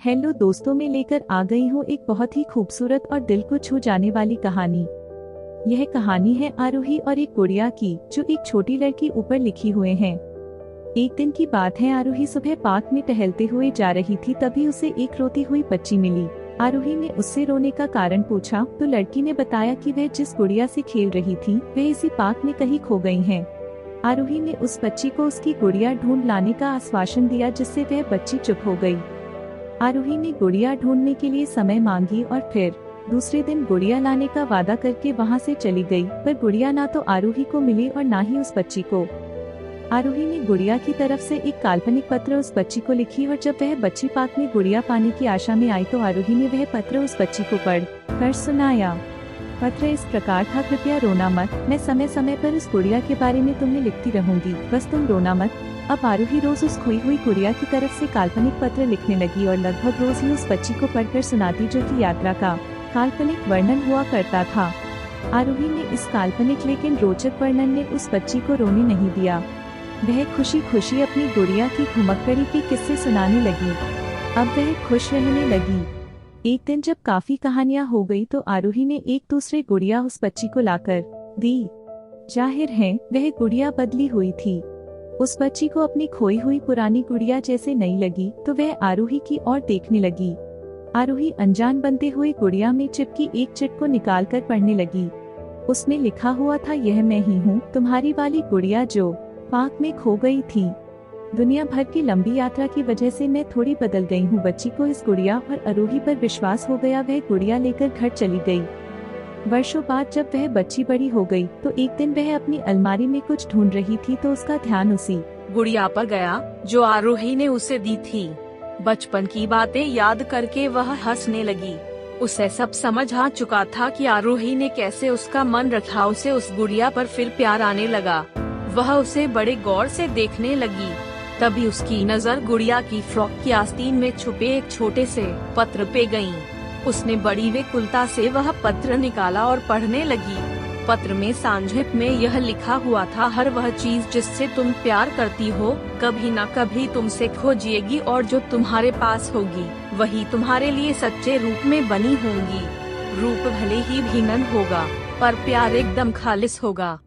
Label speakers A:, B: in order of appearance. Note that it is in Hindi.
A: हेलो दोस्तों, मैं लेकर आ गई हूँ एक बहुत ही खूबसूरत और दिल को छू जाने वाली कहानी। यह कहानी है आरोही और एक गुड़िया की, जो एक छोटी लड़की ऊपर लिखी हुए हैं। एक दिन की बात है, आरोही सुबह पार्क में टहलते हुए जा रही थी, तभी उसे एक रोती हुई बच्ची मिली। आरोही ने उससे रोने का कारण पूछा तो लड़की ने बताया कि वह जिस गुड़िया से खेल रही थी वह इसी पार्क में कहीं खो गई है। आरोही ने उस बच्ची को उसकी गुड़िया ढूंढ लाने का आश्वासन दिया, जिससे वह बच्ची चुप हो गई। आरोही ने गुड़िया ढूंढने के लिए समय मांगी और फिर दूसरे दिन गुड़िया लाने का वादा करके वहां से चली गई, पर गुड़िया ना तो आरोही को मिली और ना ही उस बच्ची को। आरोही ने गुड़िया की तरफ से एक काल्पनिक पत्र उस बच्ची को लिखी और जब वह बच्ची पार्क में गुड़िया पाने की आशा में आई तो आरोही ने वह पत्र उस बच्ची को पढ़ कर सुनाया। पत्र इस प्रकार था: कृपया रोना मत, मैं समय समय पर उस गुड़िया के बारे में तुम्हें लिखती रहूंगी, बस तुम रोना मत। अब आरोही रोज उस खोई हुई गुड़िया की तरफ से काल्पनिक पत्र लिखने लगी और लगभग रोज ही उस बच्ची को पढ़कर सुनाती, जो कि यात्रा का काल्पनिक वर्णन हुआ करता था। आरोही ने इस काल्पनिक लेकिन रोचक वर्णन ने उस बच्ची को रोने नहीं दिया। वह खुशी खुशी अपनी गुड़िया की घुमक्कड़ी के किस्से सुनाने लगी। अब वह खुश रहने लगी। एक दिन जब काफी कहानियां हो गई तो आरोही ने एक दूसरे गुड़िया उस बच्ची को लाकर दी। जाहिर है वह गुड़िया बदली हुई थी। उस बच्ची को अपनी खोई हुई पुरानी गुड़िया जैसे नहीं लगी तो वह आरोही की ओर देखने लगी। आरोही अनजान बनते हुए गुड़िया में चिपकी एक चिट को निकाल कर पढ़ने लगी। उसमें लिखा हुआ था: यह मैं ही हूँ, तुम्हारी वाली गुड़िया जो पार्क में खो गई थी। दुनिया भर की लंबी यात्रा की वजह से मैं थोड़ी बदल गई हूँ। बच्ची को इस गुड़िया और आरोही पर विश्वास हो गया। वह गुड़िया लेकर घर चली गई। वर्षों बाद जब वह बच्ची बड़ी हो गई तो एक दिन वह अपनी अलमारी में कुछ ढूंढ रही थी तो उसका ध्यान उसी
B: गुड़िया पर गया जो आरोही ने उसे दी थी। बचपन की बातें याद करके वह हंसने लगी। उसे सब समझ आ चुका था कि आरोही ने कैसे उसका मन रखा। उसे उस गुड़िया पर फिर प्यार आने लगा। वह उसे बड़े गौर से देखने लगी। तभी उसकी नजर गुड़िया की फ्रॉक की आस्तीन में छुपे एक छोटे से पत्र पे गई। उसने बड़ी व्याकुलता से वह पत्र निकाला और पढ़ने लगी। पत्र में संक्षेप में यह लिखा हुआ था: हर वह चीज जिससे तुम प्यार करती हो कभी न कभी तुमसे खो जाएगी, और जो तुम्हारे पास होगी वही तुम्हारे लिए सच्चे रूप में बनी होंगी। रूप भले ही भिन्न होगा पर प्यार एकदम खालिस होगा।